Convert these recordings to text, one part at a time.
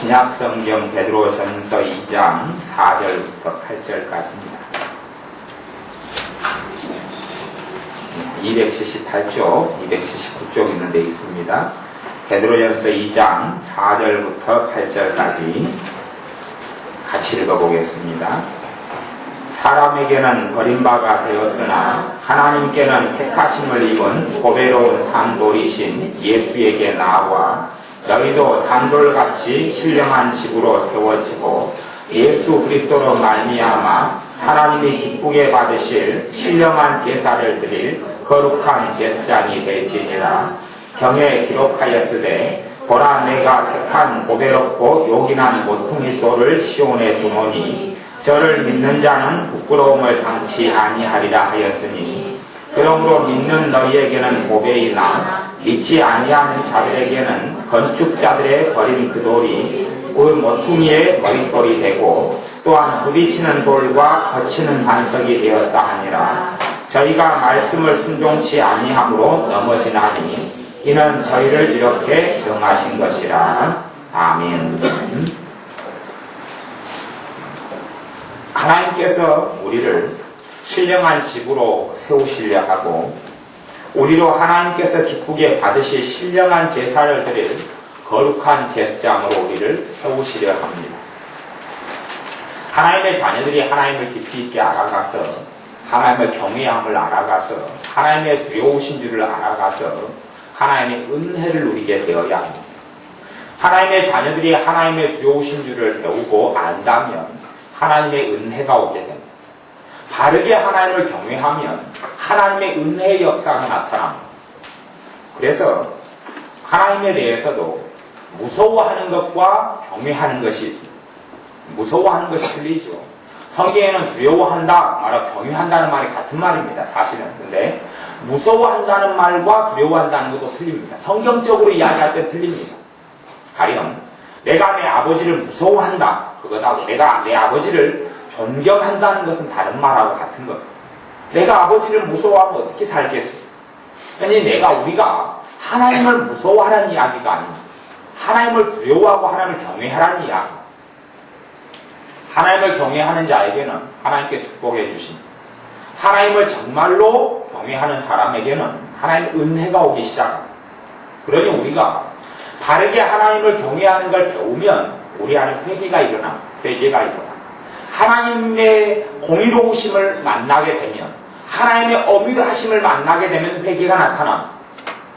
신약성경 베드로전서 2장 4절부터 8절까지입니다. 278쪽, 279쪽 있는 데 있습니다. 베드로전서 2장 4절부터 8절까지 같이 읽어보겠습니다. 사람에게는 버림바가 되었으나 하나님께는 택하심을 입은 보배로운 산돌이신 예수에게 나와 너희도 산돌같이 신령한 집으로 세워지고 예수 그리스도로 말미암아 하나님이 기쁘게 받으실 신령한 제사를 드릴 거룩한 제사장이 될지니라. 경에 기록하였으되 보라 내가 택한 보배롭고 요긴한 모퉁이 돌을 시온에 두노니 저를 믿는 자는 부끄러움을 당치 아니하리라 하였으니 그러므로 믿는 너희에게는 보배이나 믿지 아니하는 자들에게는 건축자들의 버린 그 돌이 그 모퉁이의 머릿돌이 되고 또한 부딪히는 돌과 거치는 반석이 되었다 하니라. 저희가 말씀을 순종치 아니함으로 넘어지나니 이는 저희를 이렇게 정하신 것이라. 아멘. 하나님께서 우리를 신령한 집으로 세우시려 하고 우리로 하나님께서 기쁘게 받으실 신령한 제사를 드릴 거룩한 제사장으로 우리를 세우시려 합니다. 하나님의 자녀들이 하나님을 깊이 있게 알아가서 하나님의 경외함을 알아가서 하나님의 두려우신 줄을 알아가서 하나님의 은혜를 누리게 되어야 합니다. 하나님의 자녀들이 하나님의 두려우신 줄을 배우고 안다면 하나님의 은혜가 오게 됩니다. 바르게 하나님을 경외하면 하나님의 은혜의 역사가 나타납니다. 그래서 하나님에 대해서도 무서워하는 것과 경외하는 것이 있습니다. 무서워하는 것이 틀리죠. 성경에는 두려워한다 말하고 경외한다는 말이 같은 말입니다. 사실은. 근데 무서워한다는 말과 두려워한다는 것도 틀립니다. 성경적으로 이야기할 때 틀립니다. 가령 내가 내 아버지를 무서워한다 그거하고 내가 내 아버지를 존경한다는 것은 다른 말하고 같은 것. 내가 아버지를 무서워하면 어떻게 살겠습니까? 아니 우리가 하나님을 무서워하라는 이야기가 아닙니다. 하나님을 두려워하고 하나님을 경외하라는 이야기. 하나님을 경외하는 자에게는 하나님께 축복해 주십니다. 하나님을 정말로 경외하는 사람에게는 하나님의 은혜가 오기 시작합니다. 그러니 우리가 바르게 하나님을 경외하는 걸 배우면 우리 안에 회개가 일어나. 하나님의 공의로우심을 만나게 되면 하나님의 엄유하심을 만나게 되면 회개가 나타납니다.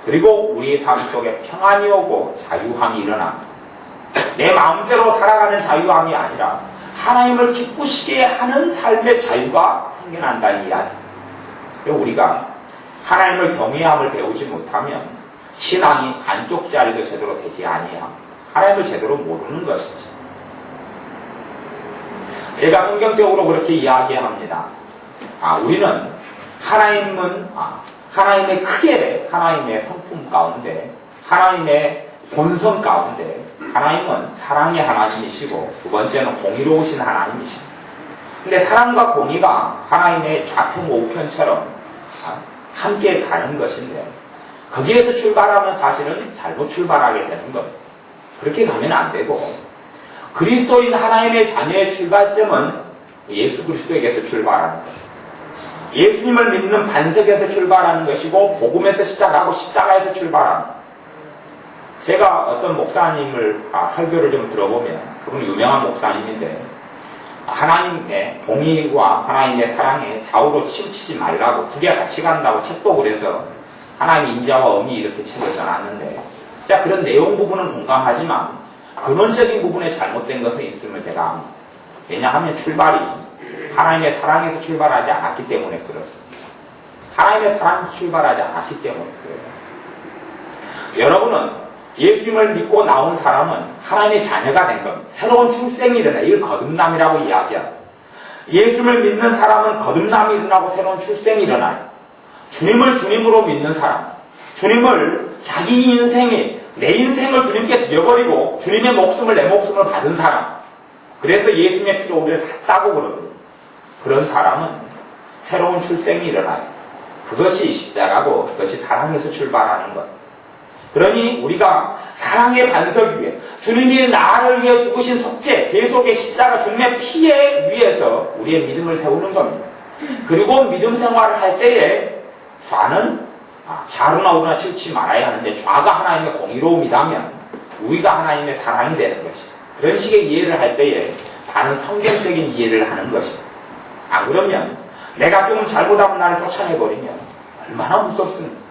그리고 우리의 삶 속에 평안이 오고 자유함이 일어납니다. 내 마음대로 살아가는 자유함이 아니라 하나님을 기쁘시게 하는 삶의 자유가 생겨난다는 이야기. 우리가 하나님을 경외함을 배우지 못하면 신앙이 반쪽짜리도 제대로 되지 아니함. 하나님을 제대로 모르는 것이죠. 제가 성경적으로 그렇게 이야기합니다. 우리는 하나님의 크게 하나님의 성품 가운데 하나님의 본성 가운데 하나님은 사랑의 하나님이시고 두 번째는 공의로우신 하나님이시고 근데 사랑과 공의가 하나님의 좌편 우편처럼 함께 가는 것인데 거기에서 출발하면 사실은 잘못 출발하게 되는 겁니다. 그렇게 가면 안 되고 그리스도인 하나님의 자녀의 출발점은 예수 그리스도에게서 출발하는 것입니다. 예수님을 믿는 반석에서 출발하는 것이고 복음에서 시작하고 십자가에서 출발하는 것입니다. 제가 어떤 목사님을 설교를 좀 들어보면 그분은 유명한 목사님인데 하나님의 공의와 하나님의 사랑에 좌우로 치우치지 말라고 두 개 같이 간다고 책도 그래서 하나님의 인자와 엄히 이렇게 책을 써놨는데 자 그런 내용 부분은 공감하지만 근원적인 부분에 잘못된 것은 있음을 제가 압니다. 왜냐하면 출발이 하나님의 사랑에서 출발하지 않았기 때문에 그렇습니다. 하나님의 사랑에서 출발하지 않았기 때문에 그래요. 여러분은 예수님을 믿고 나온 사람은 하나님의 자녀가 된 겁니다. 새로운 출생이 일어나. 이걸 거듭남이라고 이야기합니다. 예수님을 믿는 사람은 거듭남이 일어나고 새로운 출생이 일어나요. 주님을 주님으로 믿는 사람, 주님을 자기 인생에 내 인생을 주님께 드려버리고 주님의 목숨을 내 목숨을 받은 사람, 그래서 예수님의 피로 우리를 샀다고 그러거든요. 그런 사람은 새로운 출생이 일어나요. 그것이 십자가고 그것이 사랑에서 출발하는 것. 그러니 우리가 사랑의 반석 위에 주님이 나를 위해 죽으신 속죄, 대속의 십자가 죽음의 피에 위해서 우리의 믿음을 세우는 겁니다. 그리고 믿음 생활을 할 때에 좌는 좌로나 우로나 치우치 말아야 하는데 좌가 하나님의 공의로움이라면 우리가 하나님의 사랑이 되는 것이죠. 그런 식의 이해를 할 때에 다른 성경적인 이해를 하는 것이죠. 안 그러면 내가 조금 잘못하면 나를 쫓아내버리면 얼마나 무섭습니까?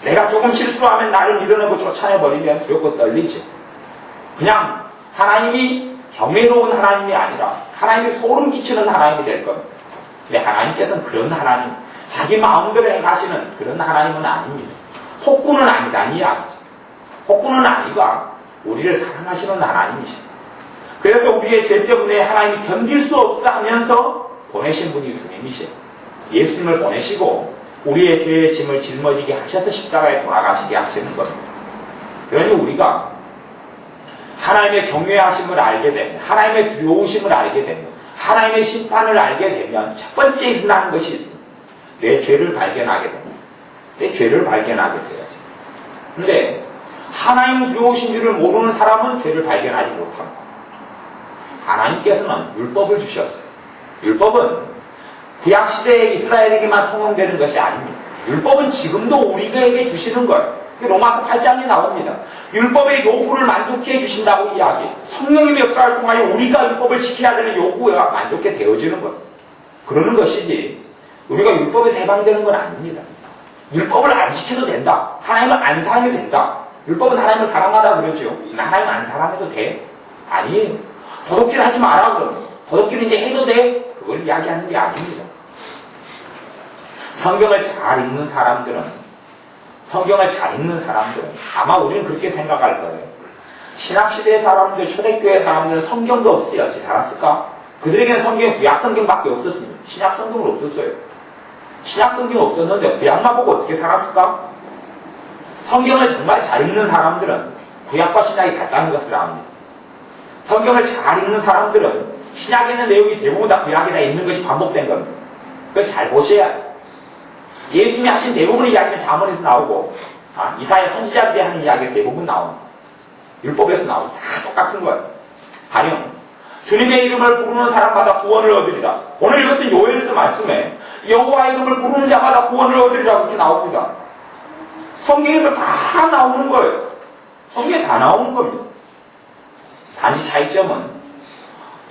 내가 조금 실수하면 나를 밀어내고 쫓아내버리면 두렵고 떨리죠. 그냥 하나님이 경외로운 하나님이 아니라 하나님이 소름 끼치는 하나님이 될 겁니다. 근데 하나님께서는 그런 하나님, 자기 마음대로 행하시는 그런 하나님은 아닙니다. 폭군은 아니다는 이야기죠. 폭군은 아니가 우리를 사랑하시는 하나님이십니다. 그래서 우리의 죄 때문에 하나님이 견딜 수 없어 하면서 보내신 분이 주님이시에요. 예수님을 보내시고 우리의 죄의 짐을 짊어지게 하셔서 십자가에 돌아가시게 하시는 겁니다. 그러니 우리가 하나님의 경외하심을 알게 되면, 하나님의 두려우심을 알게 되면, 하나님의 심판을 알게 되면 첫 번째 일어나는 것이 있습니다. 내 죄를 발견하게 됩니다. 내 죄를 발견하게 돼야죠. 그런데 하나님 두려우신 줄을 모르는 사람은 죄를 발견하지 못합니다. 하나님께서는 율법을 주셨어요. 율법은 구약시대의 이스라엘에게만 통용되는 것이 아닙니다. 율법은 지금도 우리에게 주시는 거예요. 로마서 8장에 나옵니다. 율법의 요구를 만족해 주신다고 이야기해요. 성령님의 역사를 통하여 우리가 율법을 지켜야 되는 요구가 만족해 되어지는 거예요. 그러는 것이지 우리가 율법에서 해방되는 건 아닙니다. 율법을 안 지켜도 된다. 하나님을 안 사랑해도 된다. 율법은 하나님을 사랑하다 그러죠. 하나님 안 사랑해도 돼? 아니에요. 도덕질 하지 마라 그러면 도덕질 이제 해도 돼? 그걸 이야기하는 게 아닙니다. 성경을 잘 읽는 사람들은 아마 우리는 그렇게 생각할 거예요. 신학시대의 사람들, 초대교회 사람들은 성경도 없이 어찌 살았을까? 그들에게는 성경은 구약성경밖에 없었습니다. 신약성경은 없었어요. 신약성경이 없었는데 구약만 보고 어떻게 살았을까? 성경을 정말 잘 읽는 사람들은 구약과 신약이 같다는 것을 압니다. 성경을 잘 읽는 사람들은 신약에 있는 내용이 대부분 다 구약에 다 있는 것이 반복된 겁니다. 그걸 잘 보셔야 해요. 예수님이 하신 대부분의 이야기는 잠언에서 나오고 이사야 선지자들이 하는 이야기가 대부분 나옵니다. 율법에서 나오고 다 똑같은 거예요. 가령 주님의 이름을 부르는 사람마다 구원을 얻으리라. 오늘 읽었던 요엘서 말씀에 여호와의 이름을 부르는 자마다 구원을 얻으리라 그렇게 나옵니다. 성경에서 다 나오는 거예요. 성경에 다 나오는 겁니다. 단지 차이점은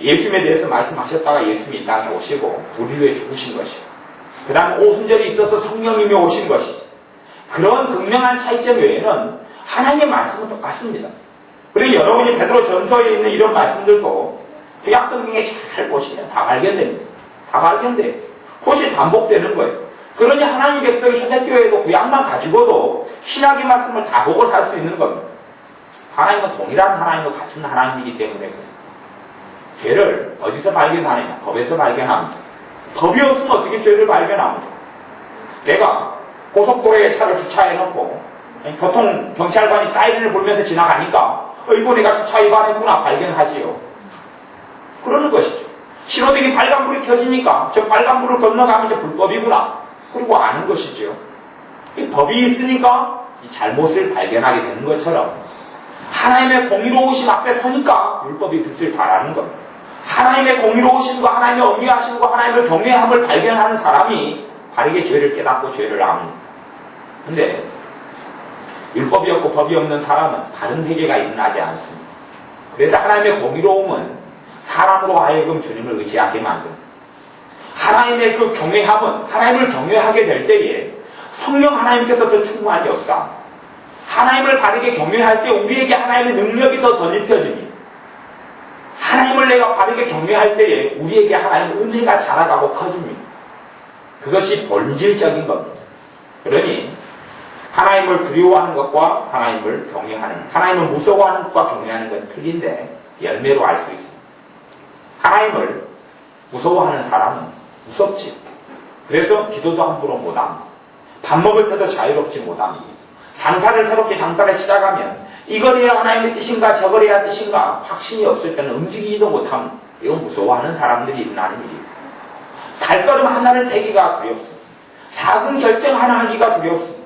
예수님에 대해서 말씀하셨다가 예수님이 이 땅에 오시고 우리를 위해 죽으신 것이요. 그 다음에 오순절이 있어서 성령님이 오신 것이지. 그런 극명한 차이점 외에는 하나님의 말씀은 똑같습니다. 그리고 여러분이 베드로 전서에 있는 이런 말씀들도 구약 성경에 잘 보시면 다 발견됩니다. 다 발견돼요. 그것이 반복되는 거예요. 그러니 하나님 백성이 초대교회도 구약만 가지고도 신약의 말씀을 다 보고 살 수 있는 겁니다. 하나님은 동일한 하나님과 같은 하나님이기 때문에 그래요. 죄를 어디서 발견하느냐? 법에서 발견합니다. 법이 없으면 어떻게 죄를 발견합니까? 내가 고속도로에 차를 주차해놓고 교통경찰관이 사이렌을 불면서 지나가니까 이거 내가 주차 위반했구나 발견하지요. 그러는 것이죠. 신호등이 빨간불이 켜지니까 저 빨간불을 건너가면 저 불법이구나. 그리고 아는 것이죠. 이 법이 있으니까 이 잘못을 발견하게 되는 것처럼 하나님의 공의로우심 앞에 서니까 율법이 빛을 발하는 겁니다. 하나님의 공의로우심과 하나님의 엄위하심과 하나님을 경외함을 발견하는 사람이 바르게 죄를 깨닫고 죄를 압니다. 근데 율법이 없고 법이 없는 사람은 다른 회개가 일어나지 않습니다. 그래서 하나님의 공의로움은 사람으로 하여금 주님을 의지하게 만듭니다. 하나님의 그 경외함은 하나님을 경외하게 될 때에 성령 하나님께서 더 충만히 역사합니다. 하나님을 바르게 경외할 때 우리에게 하나님의 능력이 더 덧입혀집니다. 하나님을 내가 바르게 경외할 때에 우리에게 하나님의 은혜가 자라가고 커집니다. 그것이 본질적인 겁니다. 그러니 하나님을 두려워하는 것과 하나님을 경외하는, 하나님을 무서워하는 것과 경외하는 건 틀린데 열매로 알 수 있습니다. 하나님을 무서워하는 사람은 무섭지. 그래서 기도도 함부로 못합니다. 밥 먹을 때도 자유롭지 못합니다. 장사를 새롭게 장사를 시작하면 이걸 해야 하나님의 뜻인가 저걸 해야 뜻인가 확신이 없을 때는 움직이지도 못합니다. 이건 무서워하는 사람들이 일어나는 일입니다. 발걸음 하나를 떼기가 두렵습니다. 작은 결정 하나 하기가 두렵습니다.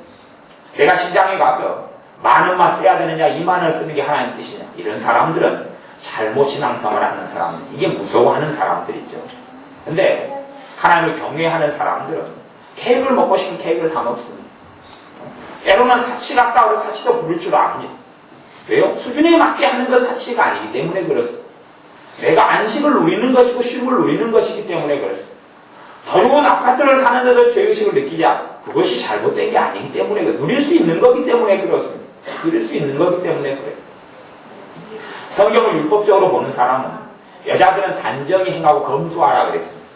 내가 시장에 가서 만 원만 써야 되느냐, 2만 원 쓰는 게 하나님 뜻이냐. 이런 사람들은 잘못 신앙생활을 하는 사람들, 이게 무서워하는 사람들이죠. 근데 하나님을 경외하는 사람들은 케이크를 먹고 싶은 케이크를 사 먹습니다. 때로는 사치 같다 그래서 사치도 부를 줄 압니다. 왜요? 수준에 맞게 하는 건 사치가 아니기 때문에 그렇습니다. 내가 안식을 누리는 것이고 쉼을 누리는 것이기 때문에 그렇습니다. 더 좋은 아파트를 사는데도 죄의식을 느끼지 않습니다. 그것이 잘못된 게 아니기 때문에 누릴 수 있는 거기 때문에 그렇습니다. 누릴 수 있는 거기 때문에 그래요. 성경을 율법적으로 보는 사람은 여자들은 단정히 행하고 검소하라 그랬습니다.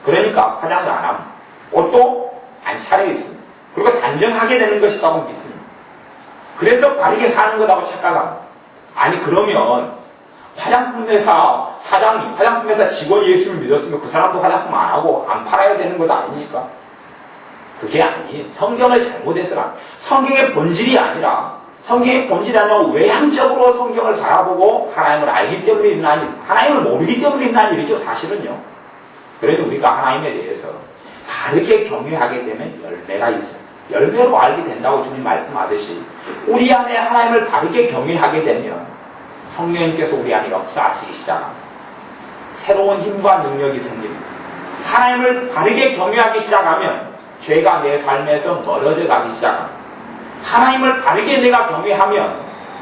그러니까 화장도 안 합니다. 옷도 안 차려입습니다. 그리고 단정하게 되는 것이라고 믿습니다. 그래서 바르게 사는 거라고 착각합니다. 아니 그러면 화장품 회사 사장님, 화장품 회사 직원이 예수를 믿었으면 그 사람도 화장품 안 하고 안 팔아야 되는 것 아닙니까? 그게 아니에요. 성경을 잘못해서라. 성경의 본질이 아니라 성경의 본질이 아니라 외향적으로 성경을 바라보고 하나님을 알기 때문에 일어난 일, 하나님을 모르기 때문에 일어난 일이죠, 사실은요. 그래도 우리가 하나님에 대해서 바르게 경외하게 되면 열매가 있어요. 열매로 알게 된다고 주님 말씀하듯이 우리 안에 하나님을 바르게 경외하게 되면 성령님께서 우리 안에 역사하시기 시작합니다. 새로운 힘과 능력이 생깁니다. 하나님을 바르게 경외하기 시작하면 죄가 내 삶에서 멀어져 가기 시작합니다. 하나님을 바르게 내가 경외하면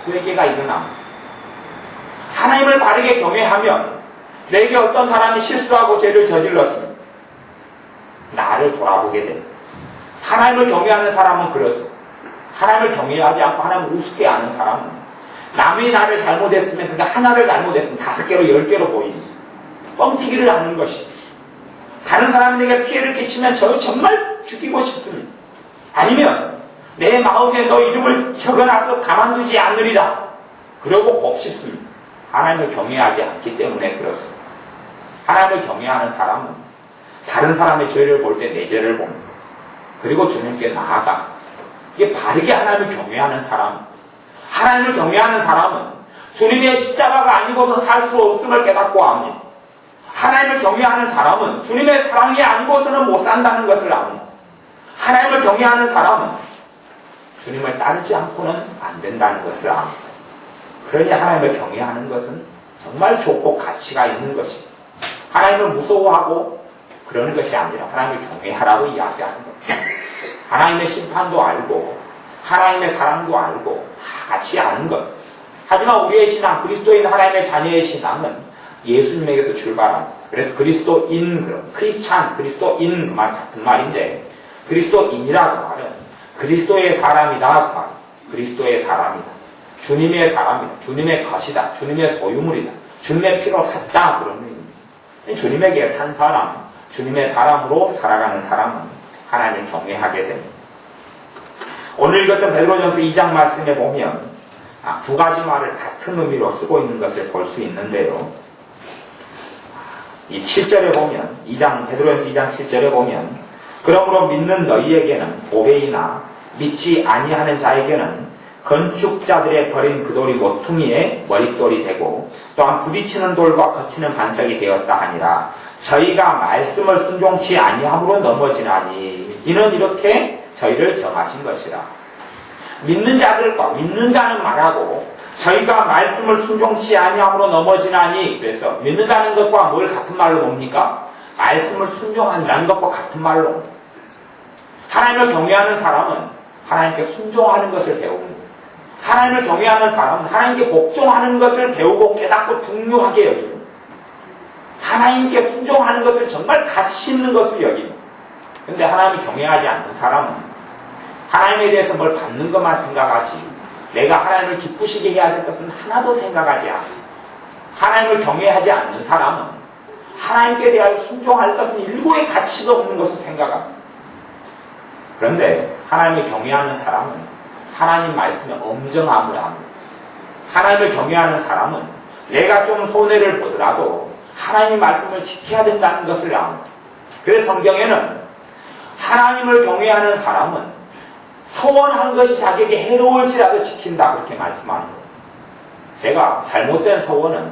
회개가 일어납니다. 하나님을 바르게 경외하면 내게 어떤 사람이 실수하고 죄를 저질렀습니다. 나를 돌아보게 됩니다. 하나님을 경외하는 사람은 그렇습니다. 하나님을 경외하지 않고 하나님을 우습게 아는 사람은 남이 나를 잘못했으면 그게 하나를 잘못했으면 5개로 10개로 보입니다. 뻥튀기를 하는 것이 다른 사람에게 피해를 끼치면 저는 정말 죽이고 싶습니다. 아니면 내 마음에 너 이름을 적어놔서 가만두지 않으리라 그러고 곱씹습니다. 하나님을 경외하지 않기 때문에 그렇습니다. 하나님을 경외하는 사람은 다른 사람의 죄를 볼 때 내 죄를 봅니다. 그리고 주님께 나아가 이게 바르게 하나님을 경외하는 사람, 하나님을 경외하는 사람은 주님의 십자가가 아니고서 살 수 없음을 깨닫고 압니다. 하나님을 경외하는 사람은 주님의 사랑이 아니고서는 못 산다는 것을 압니다. 하나님을 경외하는 사람은 주님을 따르지 않고는 안 된다는 것을 압니다. 그러니 하나님을 경외하는 것은 정말 좋고 가치가 있는 것입니다. 하나님을 무서워하고 그러는 것이 아니라 하나님을 경외하라고 이야기하는 겁니다. 하나님의 심판도 알고 하나님의 사랑도 알고 다 같이 아는 것. 하지만 우리의 신앙, 그리스도인 하나님의 자녀의 신앙은 예수님에게서 출발합니다. 그래서 그리스도인, 크리스찬, 그리스도인 그 말 같은 말인데 그리스도인이라고 말은 그리스도의 사람이다 그 말. 그리스도의 사람이다. 주님의 사람이다. 주님의 것이다. 주님의 소유물이다. 주님의 피로 샀다 그런 의미입니다. 주님에게 산 사람, 주님의 사람으로 살아가는 사람은 하나님을 경외하게 됩니다. 오늘 읽었던 베드로전서 2장 말씀에 보면 두 가지 말을 같은 의미로 쓰고 있는 것을 볼 수 있는데요. 이 7절에 보면 베드로전서 2장 7절에 보면 그러므로 믿는 너희에게는 보배이나 믿지 아니하는 자에게는 건축자들의 버린 그 돌이 모퉁이의 머릿돌이 되고 또한 부딪히는 돌과 거치는 반석이 되었다 하니라. 저희가 말씀을 순종치 아니함으로 넘어지나니 이는 이렇게 저희를 정하신 것이라. 믿는 자들과 믿는다는 말하고 저희가 말씀을 순종치 아니함으로 넘어지나니 그래서 믿는다는 것과 뭘 같은 말로 봅니까? 말씀을 순종한다는 것과 같은 말로. 하나님을 경외하는 사람은 하나님께 순종하는 것을 배웁니다. 하나님을 경외하는 사람은 하나님께 복종하는 것을 배우고 깨닫고 중요하게 여깁니다. 하나님께 순종하는 것을 정말 가치 있는 것을 여깁니다. 그런데 하나님을 경외하지 않는 사람은 하나님에 대해서 뭘 받는 것만 생각하지 내가 하나님을 기쁘시게 해야 될 것은 하나도 생각하지 않습니다. 하나님을 경외하지 않는 사람은 하나님께 대하여 순종할 것은 일고의 가치가 없는 것을 생각합니다. 그런데 하나님을 경외하는 사람은 하나님 말씀에 엄정함을 합니다. 하나님을 경외하는 사람은 내가 좀 손해를 보더라도 하나님 말씀을 지켜야 된다는 것을 압니다. 그래서 성경에는 하나님을 경외하는 사람은 서원한 것이 자기에게 해로울지라도 지킨다 그렇게 말씀하는 거예요. 제가 잘못된 서원은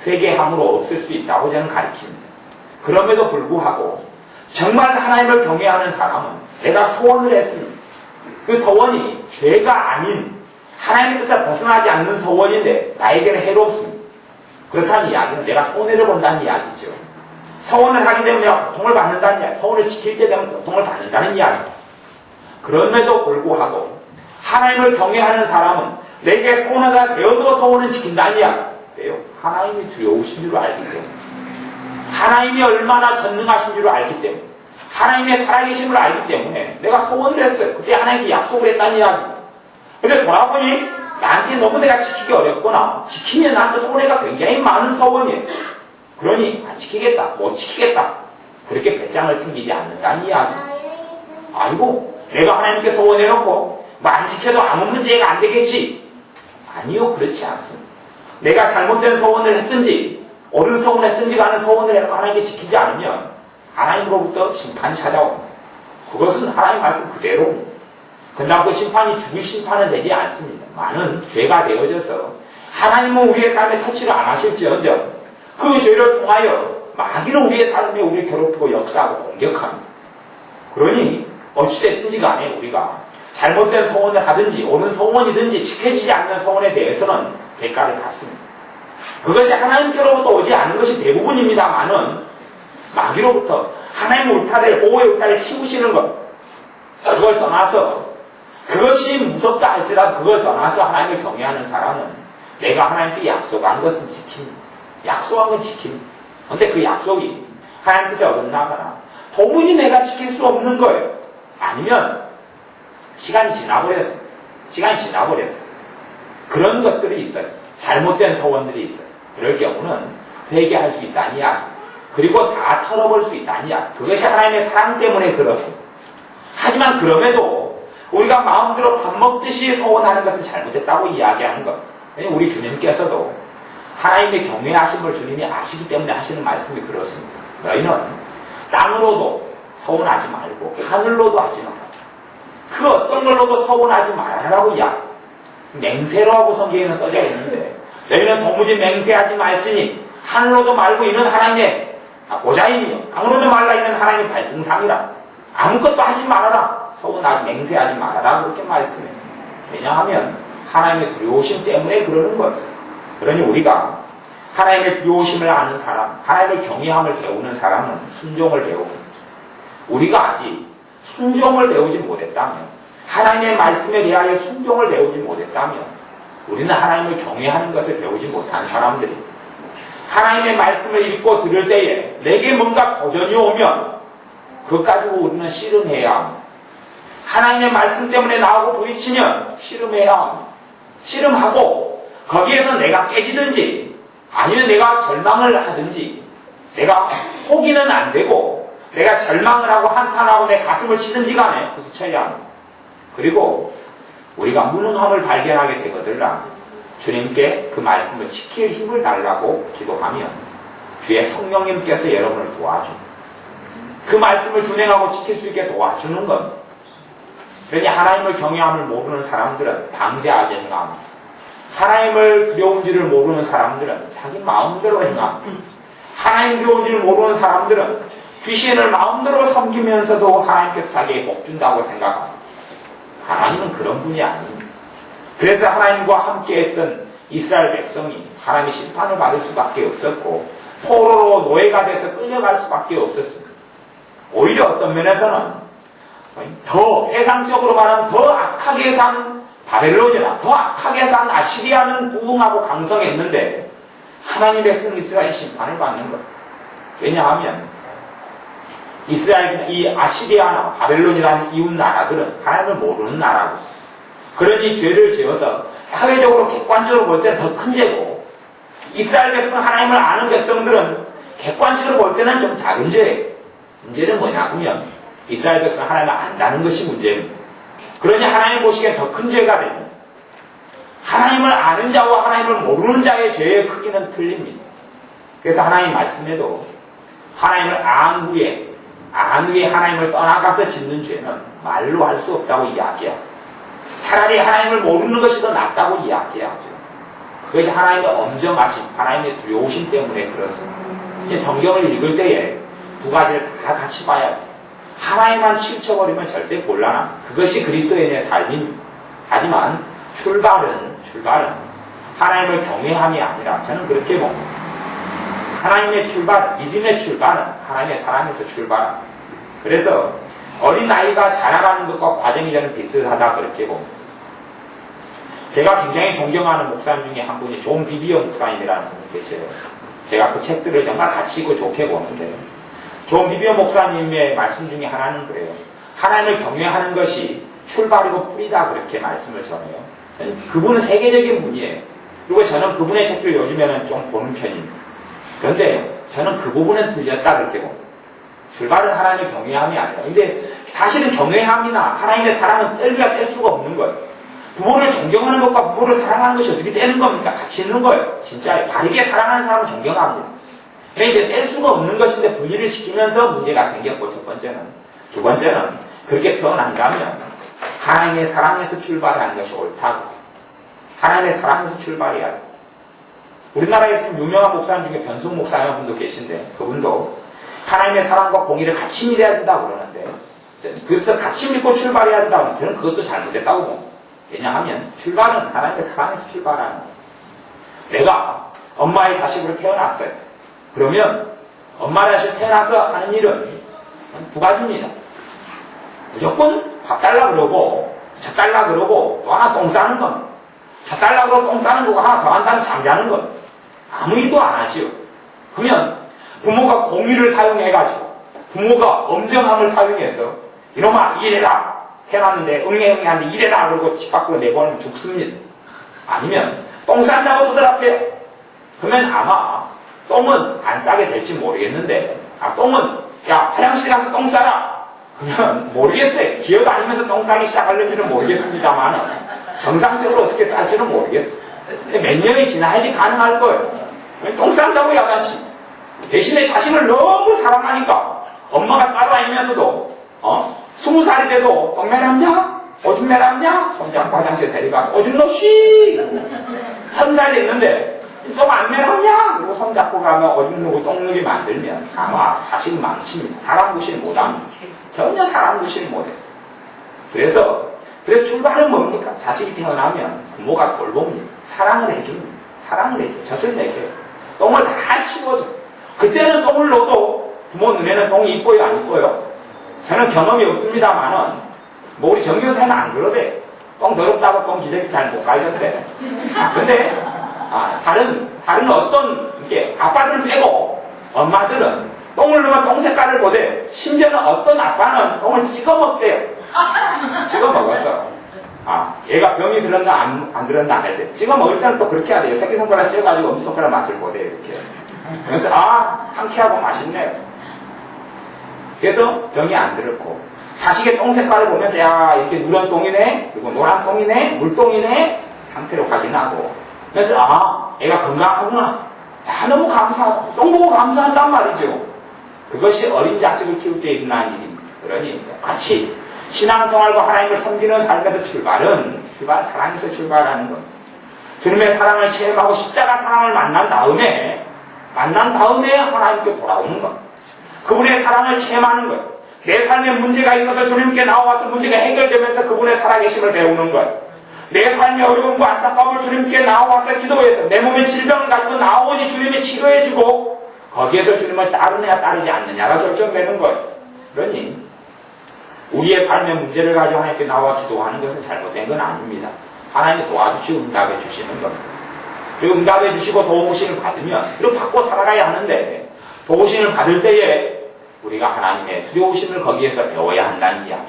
회개함으로 없을 수 있다고 저는 가르칩니다. 그럼에도 불구하고 정말 하나님을 경외하는 사람은 내가 소원을 했습니다. 그 소원이 죄가 아닌 하나님의 뜻을 벗어나지 않는 서원인데 나에게는 해롭습니다. 그렇다는 이야기는 내가 손해를 본다는 이야기죠. 서원을 하게 되면 내가 고통을 받는다는 이야기, 서원을 지킬 때 되면 고통을 받는다는 이야기. 그럼에도 불구하고 하나님을 경외하는 사람은 내게 손해가 되어도 서원을 지킨다는 이야기예요. 하나님이 두려우신 줄 알기 때문에, 하나님이 얼마나 전능하신 줄 알기 때문에, 하나님의 살아계심을 알기 때문에 내가 소원을 했어요. 그때 하나님께 약속을 했다는 이야기입니다. 근데 돌아보니 나한테 너무 내가 지키기 어렵거나 지키면 나한테 손해가 굉장히 많은 서원이에요. 그러니 안 지키겠다, 못 지키겠다, 그렇게 배짱을 튕기지 않는다는 이야기입니다. 아이고, 내가 하나님께 소원해놓고 안 지켜도 아무 문제가 안 되겠지. 아니요, 그렇지 않습니다. 내가 잘못된 소원을 했든지 옳은 소원을 했든지 간에 소원을 해놓고 하나님께 지키지 않으면 하나님으로부터 심판이 찾아옵니다. 그것은 하나님 말씀 그대로입니다. 그런다고 심판이 죽을 심판은 되지 않습니다. 많은 죄가 되어져서 하나님은 우리의 삶에 터치를 안 하실지언정 그 죄를 통하여 마귀는 우리의 삶에 우리를 괴롭히고 역사하고 공격합니다. 그러니 어찌됐든지 간에 우리가 잘못된 소원을 하든지 옳은 소원이든지 지켜지지 않는 소원에 대해서는 대가를 받습니다. 그것이 하나님께로부터 오지 않은 것이 대부분입니다만은 마귀로부터 하나님의 울타리를, 보호의 울타리를 치우시는 것, 그걸 떠나서 그것이 무섭다 할지라도 그걸 떠나서 하나님을 경외하는 사람은 내가 하나님께 약속한 것은 지킵니다. 약속한 건 지킵니다. 그런데 그 약속이 하나님 뜻에 어긋나거나 도무지 내가 지킬 수 없는 거예요. 아니면 시간이 지나버렸어요. 시간이 지나버렸어요. 그런 것들이 있어요. 잘못된 소원들이 있어요. 그럴 경우는 회개할 수 있다는 이야기, 그리고 다 털어볼 수 있다는 이야기. 그것이 하나님의 사랑 때문에 그렇습니다. 하지만 그럼에도 우리가 마음대로 밥 먹듯이 소원하는 것은 잘못했다고 이야기하는 것. 우리 주님께서도 하나님의 경외하심을 주님이 아시기 때문에 하시는 말씀이 그렇습니다. 너희는 땅으로도 서운하지 말고 하늘로도 하지 마라. 그 어떤 걸로도 서운하지 말아라고 이야기. 맹세로하고 성경에는 써져 있는데 너희는 도무지 맹세하지 말지니 하늘로도 말고 이는 하나님의 보좌이며 땅으로도 말라 이는 하나님의 발등상이라. 아무것도 하지 말아라. 서운하지 맹세하지 말아라. 그렇게 말씀해요. 왜냐하면 하나님의 두려우심 때문에 그러는 거예요. 그러니 우리가 하나님의 두려우심을 아는 사람, 하나님의 경외함을 배우는 사람은 순종을 배우는 거죠. 우리가 아직 순종을 배우지 못했다면, 하나님의 말씀에 대하여 순종을 배우지 못했다면 우리는 하나님을 경외하는 것을 배우지 못한 사람들이, 하나님의 말씀을 읽고 들을 때에 내게 뭔가 도전이 오면 그것 가지고 우리는 씨름해야 합니다. 하나님의 말씀 때문에 나오고 부딪히면 씨름해야 합니다. 씨름하고 거기에서 내가 깨지든지 아니면 내가 절망을 하든지, 내가 포기는 안 되고 내가 절망을 하고 한탄하고 내 가슴을 치든지 간에 부딪혀야 합니다. 그리고 우리가 무능함을 발견하게 되거들라 주님께 그 말씀을 지킬 힘을 달라고 기도하면 주의 성령님께서 여러분을 도와줍니다. 그 말씀을 준행하고 지킬 수 있게 도와주는 겁니다. 그러니 하나님을 경외함을 모르는 사람들은 방제하게 행합니다. 하나님을 두려운지를 모르는 사람들은 자기 마음대로 행합니다. 하나님 두려운지를 모르는 사람들은 귀신을 마음대로 섬기면서도 하나님께서 자기에게 복 준다고 생각합니다. 하나님은 그런 분이 아닙니다. 그래서 하나님과 함께했던 이스라엘 백성이 하나님의 심판을 받을 수밖에 없었고 포로로 노예가 돼서 끌려갈 수밖에 없었습니다. 오히려 어떤 면에서는 더 세상적으로 말하면 더 악하게 산 바벨론이나 더 악하게 산 아시리아는 부흥하고 강성했는데 하나님 백성 이스라엘이 심판을 받는 것. 왜냐하면 이스라엘, 이 아시리아나 바벨론이라는 이웃 나라들은 하나님을 모르는 나라고, 그러니 죄를 지어서 사회적으로 객관적으로 볼 때는 더 큰 죄고, 이스라엘 백성, 하나님을 아는 백성들은 객관적으로 볼 때는 좀 작은 죄예요. 문제는 뭐냐면 이스라엘 백성 하나님을 안다는 것이 문제입니다. 그러니 하나님 보시기엔 더 큰 죄가 됩니다. 하나님을 아는 자와 하나님을 모르는 자의 죄의 크기는 틀립니다. 그래서 하나님 말씀에도 하나님을 안 후에 하나님을 떠나가서 짓는 죄는 말로 할 수 없다고 이야기해요. 차라리 하나님을 모르는 것이 더 낫다고 이야기하죠. 그것이 하나님의 엄정하심, 하나님의 두려우심 때문에 그렇습니다. 이 성경을 읽을 때에 두 가지를 다 같이 봐야 돼요. 하나님만 치우쳐버리면 절대 곤란합니다. 그것이 그리스도인의 삶입니다. 하지만 출발은 하나님을 경외함이 아니라 저는 그렇게 봅니다. 하나님의 출발, 믿음의 출발은 하나님의 사랑에서 출발합니다. 그래서 어린 아이가 자라가는 것과 과정이 저는 비슷하다 그렇게 봅니다. 제가 굉장히 존경하는 목사님 중에 한 분이 존 비비어 목사님이라는 분이 계세요. 제가 그 책들을 정말 가치 있고 좋게 보는데 존 비비어 목사님의 말씀 중에 하나는 그래요. 하나님을 경외하는 것이 출발이고 뿌리다 그렇게 말씀을 전해요. 그분은 세계적인 분이에요. 그리고 저는 그분의 책들 요즘에는 좀 보는 편입니다. 그런데 저는 그 부분은 틀렸다 그렇게 봅니다. 출발은 하나님의 경외함이 아니라. 근데 사실은 경외함이나 하나님의 사랑은 뗄래야 뗄 수가 없는 거예요. 부모를 존경하는 것과 부모를 사랑하는 것이 어떻게 떼는 겁니까? 같이 있는 거예요. 진짜 바르게 사랑하는 사람은 존경합니다. 그래서 이제 뗄 수가 없는 것인데 분리를 시키면서 문제가 생겼고 첫 번째는. 두 번째는 그렇게 표현한다면 하나님의 사랑에서 출발하는 것이 옳다고. 하나님의 사랑에서 출발해야 돼. 우리나라에서 유명한 목사님 중에 변숙 목사님 분도 계신데 그분도 하나님의 사랑과 공의를 같이 믿어야 된다고 그러는데 그래서 같이 믿고 출발해야 된다고 저는 그것도 잘못됐다고 봅니다. 왜냐하면 출발은 하나님의 사랑에서 출발하는 거예요. 내가 엄마의 자식으로 태어났어요. 그러면 엄마의 자식으로 태어나서 하는 일은 두 가지입니다. 무조건 밥 달라 그러고 젖 달라 그러고 또 하나 똥 싸는 겁니다. 젖 달라 그러고 똥 싸는 거고 하나 더 한다면 잠자는 겁니다. 아무 일도 안 하지요. 그러면 부모가 공의를 사용해가지고 부모가 엄정함을 사용해서 이놈아 이래라 해놨는데 응애응애하는데 이래라 그러고 집 밖으로 내보내면 죽습니다. 아니면 똥 싼다고 두들 앞에요. 그러면 아마 똥은 안 싸게 될지 모르겠는데 똥은 야 화장실 가서 똥 싸라 그러면 모르겠어요. 기어다니면서 똥 싸기 시작하는지는 모르겠습니다만 정상적으로 어떻게 쌀지는 모르겠어요. 몇 년이 지나야지 가능할 거예요. 똥 싼다고 야단치. 대신에 자식을 너무 사랑하니까 엄마가 따라다니면서도 20살이 돼도 똥 매랍냐? 오줌 매랍냐? 손잡고 화장실에 데려가서 오줌 넣시 30살 됐는데 똥 안 매랍냐? 그리고 손잡고 가면 오줌 누고 똥 누게 만들면 아마 자식 망칩니다. 사람 구실 못합니다. 전혀 사람 구실 못해요. 그래서 출발은 뭡니까? 자식이 태어나면 부모가 돌봅니다. 사랑을 해줍니다. 사랑을 해줘요. 젖을 먹여요. 똥을 다 씹어줘. 그때는 똥을 넣어도 부모 눈에는 똥이 이뻐요, 안 이뻐요? 저는 경험이 없습니다만은, 우리 정교사는 안 그러대. 똥 더럽다고 똥 기저귀 잘 못 갈던데. 근데, 다른 어떤, 이제, 아빠들은 빼고, 엄마들은 똥을 넣으면 똥 색깔을 보대요. 심지어는 어떤 아빠는 똥을 찍어 먹대요. 찍어 먹었어. 얘가 병이 들었나, 안 들었나 할 때. 찍어 먹을 때는 또 그렇게 해야 돼요. 새끼손가락 찍어가지고 엄지손가락 맛을 보대요, 이렇게. 그래서, 상쾌하고 맛있네요. 그래서 병이 안 들었고, 자식의 똥 색깔을 보면서, 야, 이렇게 누런 똥이네, 그리고 노란 똥이네, 물똥이네, 상태로 확인하고, 그래서, 애가 건강하구나. 야, 너무 감사하다. 똥 보고 감사한단 말이죠. 그것이 어린 자식을 키울 때 일어나는 일입니다. 그러니, 같이, 신앙생활과 하나님을 섬기는 삶에서 출발은 사랑에서 출발하는 겁니다. 주님의 사랑을 체험하고 십자가 사랑을 만난 다음에 하나님께 돌아오는 겁니다. 그분의 사랑을 체험하는 거예요. 내 삶에 문제가 있어서 주님께 나와서 문제가 해결되면서 그분의 살아계심을 배우는 거예요. 내 삶의 어려움과 안타까움을 주님께 나와서 기도해서 내 몸의 질병을 가지고 나오니 주님이 치료해주고 거기에서 주님을 따르느냐 따르지 않느냐가 결정되는 거예요. 그러니 우리의 삶의 문제를 가지고 하나님께 나와 기도하는 것은 잘못된 건 아닙니다. 하나님이 도와주시고 응답해 주시는 겁니다. 그리고 응답해 주시고 도우심을 받으면 그리고 받고 살아가야 하는데 도우심을 받을 때에 우리가 하나님의 두려우심을 거기에서 배워야 한다는 이야기.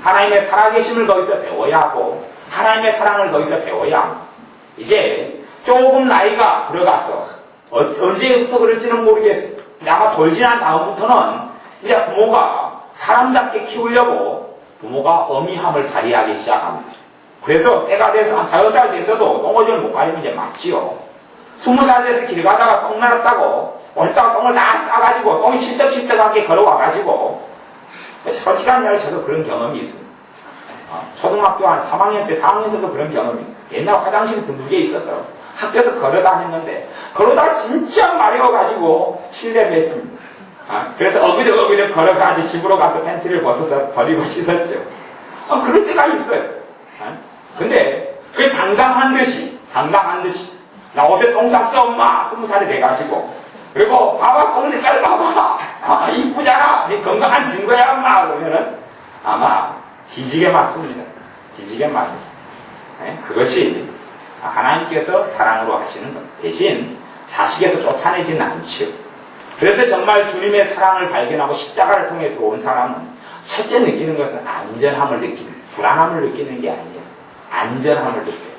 하나님의 살아계심을 거기서 배워야 하고 하나님의 사랑을 거기서 배워야 합니다. 이제 조금 나이가 들어가서 언제부터 그럴지는 모르겠어요. 아마 돌 지난 다음부터는 이제 부모가 사람답게 키우려고 부모가 어미함을 발휘하기 시작합니다. 그래서 때가 돼서 한 5살 돼서도 똥오줌을 못 가리면 이제 맞지요. 20살 돼서 길 가다가 똥 날았다고 어디다가 똥을 다 싸가지고 똥이 칠떡칠떡하게 걸어와가지고 솔직한 이야기를 저도 그런 경험이 있습니다. 초등학교 한 3학년 때 4학년 때도 그런 경험이 있어요. 옛날 화장실이 둥글게 있어서 학교에서 걸어다녔는데 그러다 진짜 마려워가지고 실례를 했습니다. 그래서 어그저그저 걸어가지고 집으로 가서 팬티를 벗어서 버리고 씻었죠. 그럴 때가 있어요. 근데 그게 당당한 듯이 나 옷에 똥 쌌어 엄마 20살이 돼가지고 그리고 봐봐 똥 색깔 봐봐 이쁘잖아 네 건강한 증거야 엄마 그러면은 아마 뒤지게 맞습니다. 뒤지게 맞습니다. 네? 그것이 하나님께서 사랑으로 하시는 것 대신 자식에서 쫓아내지는 않죠. 그래서 정말 주님의 사랑을 발견하고 십자가를 통해 들어온 사람은 첫째 느끼는 것은 안전함을 느끼는 불안함을 느끼는 게 아니에요. 안전함을 느껴요.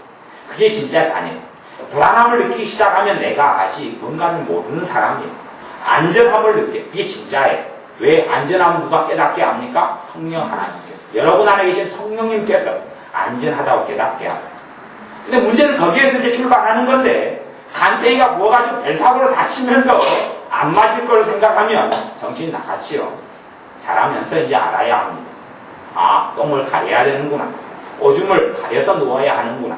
그게 진짜 자녀예요. 불안함을 느끼기 시작하면 내가 아직 뭔가를 모르는 사람이에요. 안전함을 느껴요. 이게 진짜예요. 왜 안전함을 누가 깨닫게 합니까? 성령 하나님께서. 여러분 안에 계신 성령님께서 안전하다고 깨닫게 하세요. 근데 문제는 거기에서 이제 출발하는 건데 간땡이가 모아가지고 벨사고로 다치면서 안 맞을 걸 생각하면 정신이 나갔지요. 자라면서 이제 알아야 합니다. 아, 똥을 가려야 되는구나. 오줌을 가려서 누워야 하는구나.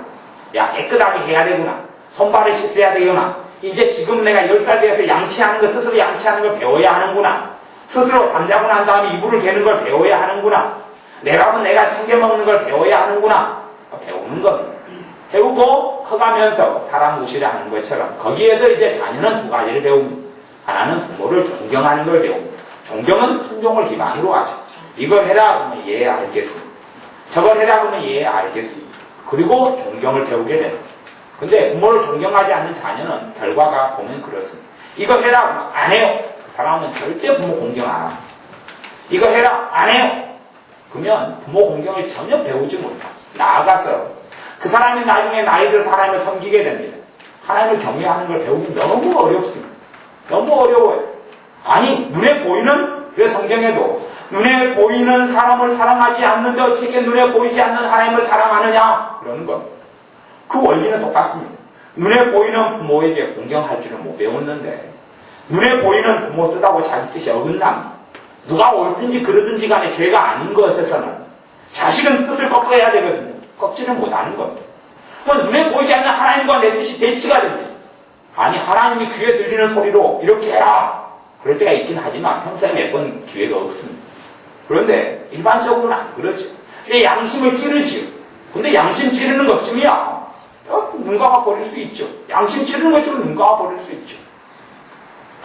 야, 깨끗하게 해야 되구나. 손발을 씻어야 되구나. 이제 지금 내가 10살 돼서 양치하는 거, 스스로 양치하는 걸 배워야 하는구나. 스스로 잠자고 난 다음에 이불을 개는 걸 배워야 하는구나. 내 밥은 내가 챙겨 먹는 걸 배워야 하는구나. 배우는 겁니다. 배우고 커가면서 사람 무시를 하는 것처럼 거기에서 이제 자녀는 두 가지를 배웁니다. 하나는 부모를 존경하는 걸 배웁니다. 존경은 순종을 기반으로 하죠. 이걸 해라 그러면 예 알겠습니다. 저걸 해라 그러면 예 알겠습니다. 그리고 존경을 배우게 됩니다. 근데 부모를 존경하지 않는 자녀는 결과가 보면 그렇습니다. 이거 해라 그러면 안 해요. 그 사람은 절대 부모 공경 안 합니다. 이거 해라 안 해요. 그러면 부모 공경을 전혀 배우지 못합니다. 나아가서 그 사람이 나중에 나이 들어서 하나님을 섬기게 됩니다. 하나님을 경외하는 걸 배우기 너무 어렵습니다. 너무 어려워요. 아니 눈에 보이는 왜 성경에도 눈에 보이는 사람을 사랑하지 않는데 어떻게 눈에 보이지 않는 하나님을 사랑하느냐 그러는 것. 그 원리는 똑같습니다. 눈에 보이는 부모에게 공경할 줄은 못 배웠는데 눈에 보이는 부모 뜻하고 자기 뜻이 어긋납니다. 누가 옳든지 그러든지 간에 죄가 아닌 것에서는 자식은 뜻을 꺾어야 되거든요. 꺾지를 못하는 겁니다. 눈에 보이지 않는 하나님과 내 뜻이 대치가 됩니다. 아니 하나님이 귀에 들리는 소리로 이렇게 해라. 그럴 때가 있긴 하지만 평소에 몇 번 기회가 없습니다. 그런데 일반적으로는 안 그러죠. 내 양심을 찌르지요. 근데 양심 찌르는 것쯤이야. 눈 감아 버릴 수 있죠. 양심 찌르는 것쯤은 눈 감아 버릴 수 있죠.